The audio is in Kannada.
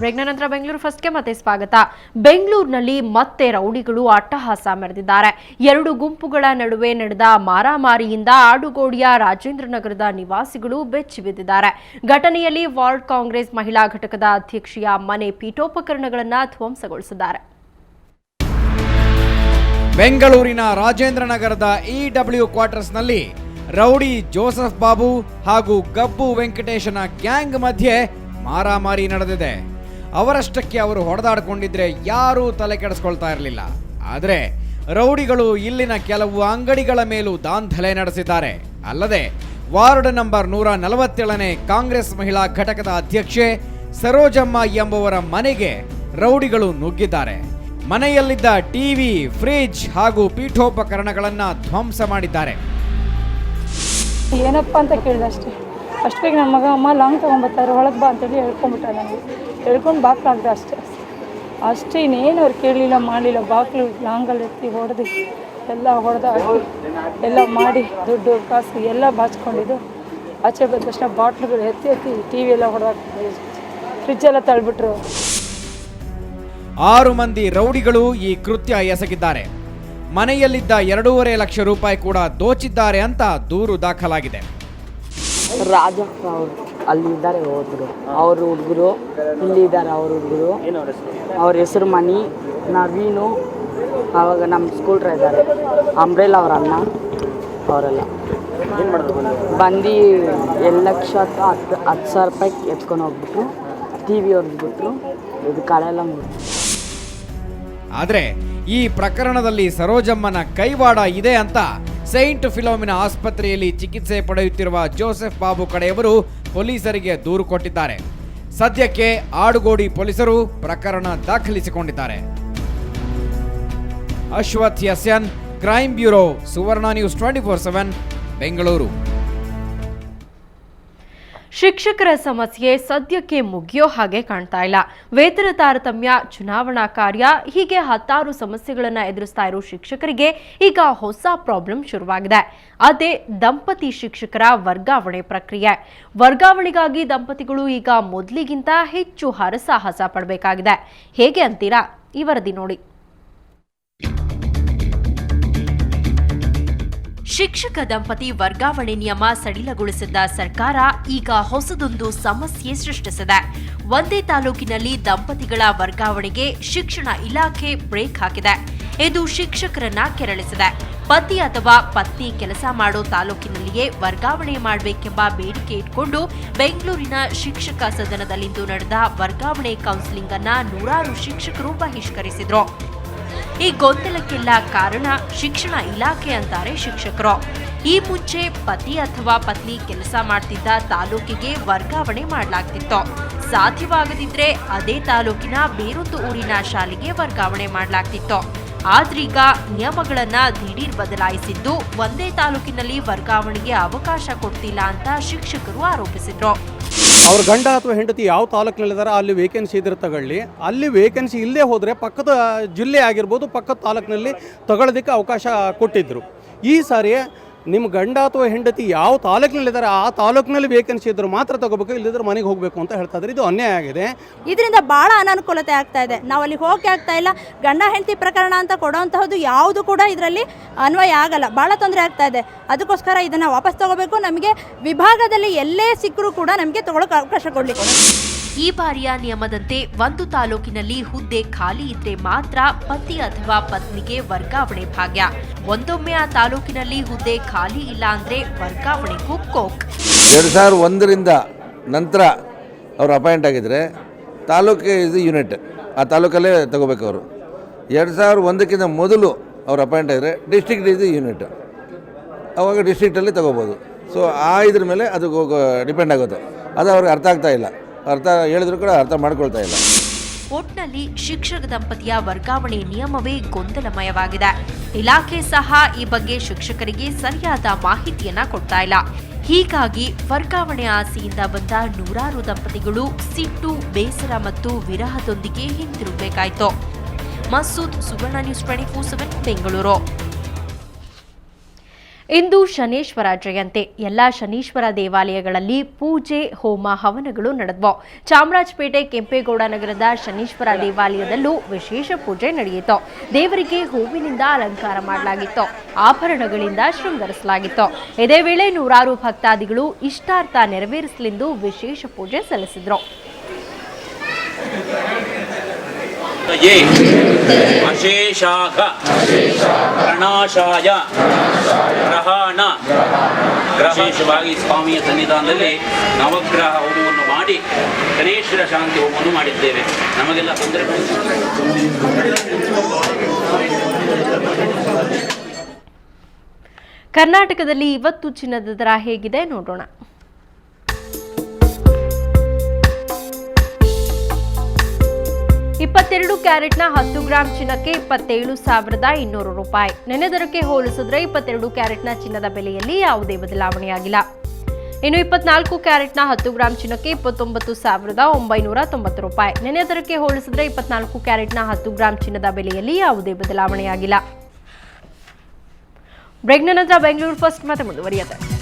ಬ್ರೇಕ್ನ ನಂತರ ಬೆಂಗಳೂರು ಫಸ್ಟ್ಗೆ ಮತ್ತೆ ಸ್ವಾಗತ. ಬೆಂಗಳೂರಿನಲ್ಲಿ ಮತ್ತೆ ರೌಡಿಗಳು ಅಟ್ಟಹಾಸ ಮೆರೆದಿದ್ದಾರೆ. ಎರಡು ಗುಂಪುಗಳ ನಡುವೆ ನಡೆದ ಮಾರಾಮಾರಿಯಿಂದ ಆಡುಗೋಡಿಯ ರಾಜೇಂದ್ರ ನಗರದ ನಿವಾಸಿಗಳು ಬೆಚ್ಚಿ ಬಿದ್ದಿದ್ದಾರೆ. ಘಟನೆಯಲ್ಲಿ ವಾರ್ಡ್ ಕಾಂಗ್ರೆಸ್ ಮಹಿಳಾ ಘಟಕದ ಅಧ್ಯಕ್ಷೆಯ ಮನೆ ಪೀಠೋಪಕರಣಗಳನ್ನು ಧ್ವಂಸಗೊಳಿಸಿದ್ದಾರೆ. ಬೆಂಗಳೂರಿನ ರಾಜೇಂದ್ರ ನಗರದ ಇಡಬ್ಲ್ಯೂ ಕ್ವಾರ್ಟರ್ಸ್ನಲ್ಲಿ ರೌಡಿ ಜೋಸೆಫ್ ಬಾಬು ಹಾಗೂ ಗಬ್ಬು ವೆಂಕಟೇಶನ ಗ್ಯಾಂಗ್ ಮಧ್ಯೆ ಮಾರಾಮಾರಿ ನಡೆದಿದೆ. ಅವರಷ್ಟಕ್ಕೆ ಅವರು ಹೊಡೆದಾಡಿಕೊಂಡಿದ್ರೆ ಯಾರೂ ತಲೆ ಕೆಡಿಸ್ಕೊಳ್ತಾ ಇರಲಿಲ್ಲ. ಆದರೆ ರೌಡಿಗಳು ಇಲ್ಲಿನ ಕೆಲವು ಅಂಗಡಿಗಳ ಮೇಲೂ ದಾಂಧಲೆ ನಡೆಸಿದ್ದಾರೆ. ಅಲ್ಲದೆ ವಾರ್ಡ್ ನಂಬರ್ 147ನೇ ಕಾಂಗ್ರೆಸ್ ಮಹಿಳಾ ಘಟಕದ ಅಧ್ಯಕ್ಷೆ ಸರೋಜಮ್ಮ ಎಂಬುವರ ಮನೆಗೆ ರೌಡಿಗಳು ನುಗ್ಗಿದ್ದಾರೆ. ಮನೆಯಲ್ಲಿದ್ದ ಟಿವಿ, ಫ್ರಿಡ್ಜ್ ಹಾಗೂ ಪೀಠೋಪಕರಣಗಳನ್ನು ಧ್ವಂಸ ಮಾಡಿದ್ದಾರೆ. ಏನಪ್ಪ ಅಂತ ಕೇಳಿದೆ ಅಷ್ಟು ಬೇಗ ನನ್ನ ಮಗ ಅಮ್ಮ ಲಾಂಗ್ ತೊಗೊಂಬರ್ತಾರೆ ಒಳಗೆ ಬಾ ಅಂತೇಳಿ ಹೇಳ್ಕೊಂಬಿಟ್ಟ. ನನಗೆ ಹೇಳ್ಕೊಂಡು ಬಾಕ್ಲು ಹಾಕಿದೆ ಅಷ್ಟೇ ಇನ್ನೇನು ಅವ್ರು ಕೇಳಲಿಲ್ಲ ಮಾಡಲಿಲ್ಲ. ಬಾಕ್ಲು ಲಾಂಗಲ್ಲಿ ಎತ್ತಿ ಹೊಡೆದು ಎಲ್ಲ ಹೊಡೆದು ಹಾಕಿ ಎಲ್ಲ ಮಾಡಿ ದುಡ್ಡು ಕಾಸು ಎಲ್ಲ ಬಾಚ್ಕೊಂಡಿದ್ದು ಆಚೆ ಬಂದ ತಕ್ಷಣ ಬಾಟ್ಲುಗಳು ಎತ್ತಿ ಟಿ ವಿ ಎಲ್ಲ ಹೊಡೆದಾಕ್ತಿದ್ರು, ಫ್ರಿಜ್ಜೆಲ್ಲ ತಳ್ಬಿಟ್ರು. 6 ಮಂದಿ ರೌಡಿಗಳು ಈ ಕೃತ್ಯ ಎಸಗಿದ್ದಾರೆ. ಮನೆಯಲ್ಲಿದ್ದ 2.5 ಲಕ್ಷ ರೂಪಾಯಿ ಕೂಡ ದೋಚಿದ್ದಾರೆ ಅಂತ ದೂರು ದಾಖಲಾಗಿದೆ. ರಾಜಪ್ಪ ಅವರು ಅಲ್ಲಿದ್ದಾರೆ, ಹೋದ್ರು. ಅವ್ರ ಹುಡುಗರು ಇಲ್ಲಿದ್ದಾರೆ. ಅವ್ರ ಹುಡುಗರು ಅವ್ರ ಹೆಸರು ಮಣಿ, ನವೀನು, ಆವಾಗ ನಮ್ಮ ಸ್ಕೂಲ್ರ ಇದ್ದಾರೆ, ಅಂಬ್ರೆಲ್ಲ ಅವ್ರ ಅಣ್ಣ, ಅವರೆಲ್ಲ ಬಂದು 1,10,000 ರೂಪಾಯಿ ಎತ್ಕೊಂಡು ಹೋಗ್ಬಿಟ್ರು. ಟಿ ವಿ ಹೊಡೆದ್ಬಿಟ್ರು. ಇದು ಕಳೆಲ್ಲ ಆದರೆ ಈ ಪ್ರಕರಣದಲ್ಲಿ ಸರೋಜಮ್ಮನ ಕೈವಾಡ ಇದೆ ಅಂತ ಸೈಂಟ್ ಫಿಲೋಮಿನಾ ಆಸ್ಪತ್ರೆಯಲ್ಲಿ ಚಿಕಿತ್ಸೆ ಪಡೆಯುತ್ತಿರುವ ಜೋಸೆಫ್ ಬಾಬು ಕಡೆಯವರು ಪೊಲೀಸರಿಗೆ ದೂರು ಕೊಟ್ಟಿದ್ದಾರೆ. ಸದ್ಯಕ್ಕೆ ಆಡುಗೋಡಿ ಪೊಲೀಸರು ಪ್ರಕರಣ ದಾಖಲಿಸಿಕೊಂಡಿದ್ದಾರೆ. ಅಶ್ವಥ್ ಎಸ್ಎನ್, ಕ್ರೈಮ್ ಬ್ಯೂರೋ, ಸುವರ್ಣ ನ್ಯೂಸ್ 24/7, ಬೆಂಗಳೂರು. ಶಿಕ್ಷಕರ ಸಮಸ್ಯೆ ಸದ್ಯಕ್ಕೆ ಮುಗಿಯೋ ಹಾಗೆ ಕಾಣ್ತಾ ಇಲ್ಲ. ವೇತನ ತಾರತಮ್ಯ, ಚುನಾವಣಾ ಕಾರ್ಯ, ಹೀಗೆ 10 ಸಮಸ್ಯೆಗಳನ್ನು ಎದುರಿಸ್ತಾ ಇರೋ ಶಿಕ್ಷಕರಿಗೆ ಈಗ ಹೊಸ ಪ್ರಾಬ್ಲಮ್ ಶುರುವಾಗಿದೆ. ಅದೇ ದಂಪತಿ ಶಿಕ್ಷಕರ ವರ್ಗಾವಣೆ ಪ್ರಕ್ರಿಯೆ. ವರ್ಗಾವಣೆಗಾಗಿ ದಂಪತಿಗಳು ಈಗ ಮೊದಲಿಗಿಂತ ಹೆಚ್ಚು ಹರಸಾಹಸ ಪಡಬೇಕಾಗಿದೆ. ಹೇಗೆ ಅಂತೀರಾ? ಈ ವರದಿ ನೋಡಿ. ಶಿಕ್ಷಕ ದಂಪತಿ ವರ್ಗಾವಣೆ ನಿಯಮ ಸಡಿಲಗೊಳಿಸಿದ್ದ ಸರ್ಕಾರ ಈಗ ಹೊಸದೊಂದು ಸಮಸ್ಯೆ ಸೃಷ್ಟಿಸಿದೆ. ಒಂದೇ ತಾಲೂಕಿನಲ್ಲಿ ದಂಪತಿಗಳ ವರ್ಗಾವಣೆಗೆ ಶಿಕ್ಷಣ ಇಲಾಖೆ ಬ್ರೇಕ್ ಹಾಕಿದೆ. ಇದು ಶಿಕ್ಷಕರನ್ನ ಕೆರಳಿಸಿದೆ. ಪತಿ ಅಥವಾ ಪತ್ನಿ ಕೆಲಸ ಮಾಡೋ ತಾಲೂಕಿನಲ್ಲಿಯೇ ವರ್ಗಾವಣೆ ಮಾಡಬೇಕೆಂಬ ಬೇಡಿಕೆ ಇಟ್ಕೊಂಡು ಬೆಂಗಳೂರಿನ ಶಿಕ್ಷಕ ಸದನದಲ್ಲಿಂದು ನಡೆದ ವರ್ಗಾವಣೆ ಕೌನ್ಸಿಲಿಂಗ್ ಅನ್ನ 100 ಶಿಕ್ಷಕರು ಬಹಿಷ್ಕರಿಸಿದ್ರು. ಈ ಗೊಂದಲಕ್ಕೆಲ್ಲ ಕಾರಣ ಶಿಕ್ಷಣ ಇಲಾಖೆ ಅಂತಾರೆ ಶಿಕ್ಷಕರು. ಈ ಮುಂಚೆ ಪತಿ ಅಥವಾ ಪತ್ನಿ ಕೆಲಸ ಮಾಡ್ತಿದ್ದ ತಾಲೂಕಿಗೆ ವರ್ಗಾವಣೆ ಮಾಡಲಾಗ್ತಿತ್ತು. ಸಾಧ್ಯವಾಗದಿದ್ರೆ ಅದೇ ತಾಲೂಕಿನ ಬೇರೊಂದು ಊರಿನ ಶಾಲೆಗೆ ವರ್ಗಾವಣೆ ಮಾಡಲಾಗ್ತಿತ್ತು. ಆದ್ರೀಗ ನಿಯಮಗಳನ್ನ ದಿಢೀರ್ ಬದಲಾಯಿಸಿದ್ದು ಒಂದೇ ತಾಲೂಕಿನಲ್ಲಿ ವರ್ಗಾವಣೆಗೆ ಅವಕಾಶ ಕೊಡ್ತಿಲ್ಲ ಅಂತ ಶಿಕ್ಷಕರು ಆರೋಪಿಸಿದ್ರು. ಅವ್ರ ಗಂಡ ಅಥವಾ ಹೆಂಡತಿ ಯಾವ ತಾಲೂಕಿನಲ್ಲಿದ್ದಾರೆ ಅಲ್ಲಿ ವೇಕೆನ್ಸಿ ಇದ್ರೆ ತಗೊಳ್ಳಿ. ಅಲ್ಲಿ ವೇಕೆನ್ಸಿ ಇಲ್ಲದೆ ಹೋದರೆ ಪಕ್ಕದ ಜಿಲ್ಲೆ ಆಗಿರ್ಬೋದು, ಪಕ್ಕದ ತಾಲೂಕಿನಲ್ಲಿ ತಗೊಳ್ಳೋದಕ್ಕೆ ಅವಕಾಶ ಕೊಟ್ಟಿದ್ದರು. ಈ ಸಾರಿ ನಿಮ್ಮ ಗಂಡ ಅಥವಾ ಹೆಂಡತಿ ಯಾವ ತಾಲೂಕಿನಲ್ಲಿದ್ದಾರೆ ಆ ತಾಲೂಕಿನಲ್ಲಿ ವೇಕೆನ್ಸಿ ಇದ್ದರೂ ಮಾತ್ರ ತಗೋಬೇಕು, ಇಲ್ಲದಿದ್ರೆ ಮನೆಗೆ ಹೋಗಬೇಕು ಅಂತ ಹೇಳ್ತಾ ಇದ್ದಾರೆ. ಇದು ಅನ್ಯಾಯ ಆಗಿದೆ. ಇದರಿಂದ ಭಾಳ ಅನಾನುಕೂಲತೆ ಆಗ್ತಾ ಇದೆ. ನಾವು ಅಲ್ಲಿ ಹೋಗಕ್ಕೆ ಆಗ್ತಾ ಇಲ್ಲ. ಗಂಡ ಹೆಂಡತಿ ಪ್ರಕರಣ ಅಂತ ಕೊಡೋವಂತಹದ್ದು ಯಾವುದು ಕೂಡ ಇದರಲ್ಲಿ ಅನ್ವಯ ಆಗಲ್ಲ. ಭಾಳ ತೊಂದರೆ ಆಗ್ತಾ ಇದೆ. ಅದಕ್ಕೋಸ್ಕರ ಇದನ್ನು ವಾಪಸ್ ತಗೋಬೇಕು. ನಮಗೆ ವಿಭಾಗದಲ್ಲಿ ಎಲ್ಲೇ ಸಿಕ್ಕರೂ ಕೂಡ ನಮಗೆ ತಗೊಳ್ಳೋಕೆ ಅವಕಾಶ ಕೊಡಲಿಕ್ಕೆ. ಈ ಬಾರಿಯ ನಿಯಮದಂತೆ ಒಂದು ತಾಲೂಕಿನಲ್ಲಿ ಹುದ್ದೆ ಖಾಲಿ ಇದ್ರೆ ಮಾತ್ರ ಪತಿ ಅಥವಾ ಪತ್ನಿಗೆ ವರ್ಗಾವಣೆ ಭಾಗ್ಯ. ಒಂದೊಮ್ಮೆ ಆ ತಾಲೂಕಿನಲ್ಲಿ ಹುದ್ದೆ ಖಾಲಿ ಇಲ್ಲ ಅಂದ್ರೆ ವರ್ಗಾವಣೆಗೂ ಕೋಕ್. 2001ರಿಂದ ನಂತರ ಅವರು ಅಪಾಯಿಂಟ್ ಆಗಿದ್ರೆ ತಾಲೂಕಿಗೆ ಇದು ಯೂನಿಟ್, ಆ ತಾಲೂಕಲ್ಲೇ ತಗೋಬೇಕು. ಅವರು 2001ಕ್ಕಿಂತ ಮೊದಲು ಅವ್ರು ಅಪಾಯಿಂಟ್ ಆಗಿದ್ರೆ ಡಿಸ್ಟ್ರಿಕ್ಟ್ ಇದು ಯೂನಿಟ್, ಅವಾಗ ಡಿಸ್ಟ್ರಿಕ್ಟಲ್ಲಿ ತಗೋಬೋದು. ಸೊ ಆ ಇದ್ರ ಮೇಲೆ ಅದು ಡಿಪೆಂಡ್ ಆಗುತ್ತೆ. ಅದು ಅವ್ರಿಗೆ ಅರ್ಥ ಆಗ್ತಾ ಇಲ್ಲ. ಅರ್ಥ ಹೇಳಿದ್ರು ಕೂಡ ಅರ್ಥ ಮಾಡ್ಕೊಳ್ತಾ ಇಲ್ಲ. ಒಟ್ನಲ್ಲಿ ಶಿಕ್ಷಕ ದಂಪತಿಯ ವರ್ಗಾವಣೆ ನಿಯಮವೇ ಗೊಂದಲಮಯವಾಗಿದೆ. ಇಲಾಖೆ ಸಹ ಈ ಬಗ್ಗೆ ಶಿಕ್ಷಕರಿಗೆ ಸರಿಯಾದ ಮಾಹಿತಿಯನ್ನ ಕೊಡ್ತಾ ಇಲ್ಲ. ಹೀಗಾಗಿ ವರ್ಗಾವಣೆ ಆಸೆಯಿಂದ ಬಂದ 100 ದಂಪತಿಗಳು ಸಿಟ್ಟು, ಬೇಸರ ಮತ್ತು ವಿರಹದೊಂದಿಗೆ ಹಿಂತಿರುಗಬೇಕಾಯಿತು. ಮಸೂದ್, ಸುವರ್ಣ ನ್ಯೂಸ್ 24/7, ಬೆಂಗಳೂರು. ಇಂದು ಶನೇಶ್ವರ ಜಯಂತಿ. ಎಲ್ಲ ಶನೀಶ್ವರ ದೇವಾಲಯಗಳಲ್ಲಿ ಪೂಜೆ, ಹೋಮ, ಹವನಗಳು ನಡೆದವು. ಚಾಮರಾಜಪೇಟೆ ಕೆಂಪೇಗೌಡ ನಗರದ ಶನೀಶ್ವರ ದೇವಾಲಯದಲ್ಲೂ ವಿಶೇಷ ಪೂಜೆ ನಡೆಯಿತು. ದೇವರಿಗೆ ಹೂವಿನಿಂದ ಅಲಂಕಾರ ಮಾಡಲಾಗಿತ್ತು, ಆಭರಣಗಳಿಂದ ಶೃಂಗರಿಸಲಾಗಿತ್ತು. ಇದೇ ವೇಳೆ ನೂರಾರು ಭಕ್ತಾದಿಗಳು ಇಷ್ಟಾರ್ಥ ನೆರವೇರಿಸಲೆಂದು ವಿಶೇಷ ಪೂಜೆ ಸಲ್ಲಿಸಿದರು. ಅಶೇಷಾಘ ಪ್ರಣಾಶಾಯ ಗ್ರಹಣ ವಿಶೇಷವಾಗಿ ಸ್ವಾಮಿಯ ಸನ್ನಿಧಾನದಲ್ಲಿ ನವಗ್ರಹ ಹೋಮವನ್ನು ಮಾಡಿ ಗಣೇಶರ ಶಾಂತಿ ಹೋಮವನ್ನು ಮಾಡಿದ್ದೇವೆ. ನಮಗೆಲ್ಲ ತೊಂದರೆ. ಕರ್ನಾಟಕದಲ್ಲಿ ಇವತ್ತು ಚಿನ್ನದ ದರ ಹೇಗಿದೆ ನೋಡೋಣ. ಇಪ್ಪತ್ತೆರಡು ಕ್ಯಾರೆಟ್ನ 10 ಗ್ರಾಂ ಚಿನ್ನಕ್ಕೆ 27,200 ರೂಪಾಯಿ. ನೆನೆ ದರಕ್ಕೆ ಹೋಲಿಸಿದ್ರೆ 22 ಕ್ಯಾರೆಟ್ನ ಚಿನ್ನದ ಬೆಲೆಯಲ್ಲಿ ಯಾವುದೇ ಬದಲಾವಣೆಯಾಗಿಲ್ಲ. ಇನ್ನು 24 ಕ್ಯಾರೆಟ್ನ 10 ಗ್ರಾಂ ಚಿನ್ನಕ್ಕೆ 29,990 ರೂಪಾಯಿ. ನೆನೆ ದರಕ್ಕೆ ಹೋಲಿಸಿದ್ರೆ 24 ಕ್ಯಾರೆಟ್ನ 10 ಗ್ರಾಂ ಚಿನ್ನದ ಬೆಲೆಯಲ್ಲಿ ಯಾವುದೇ ಬದಲಾವಣೆಯಾಗಿಲ್ಲ. ಬ್ರೇಕ್ನ ನಂತರ ಬೆಂಗಳೂರು ಫಸ್ಟ್ ಮತ್ತೆ ಮುಂದುವರಿಯುತ್ತೆ.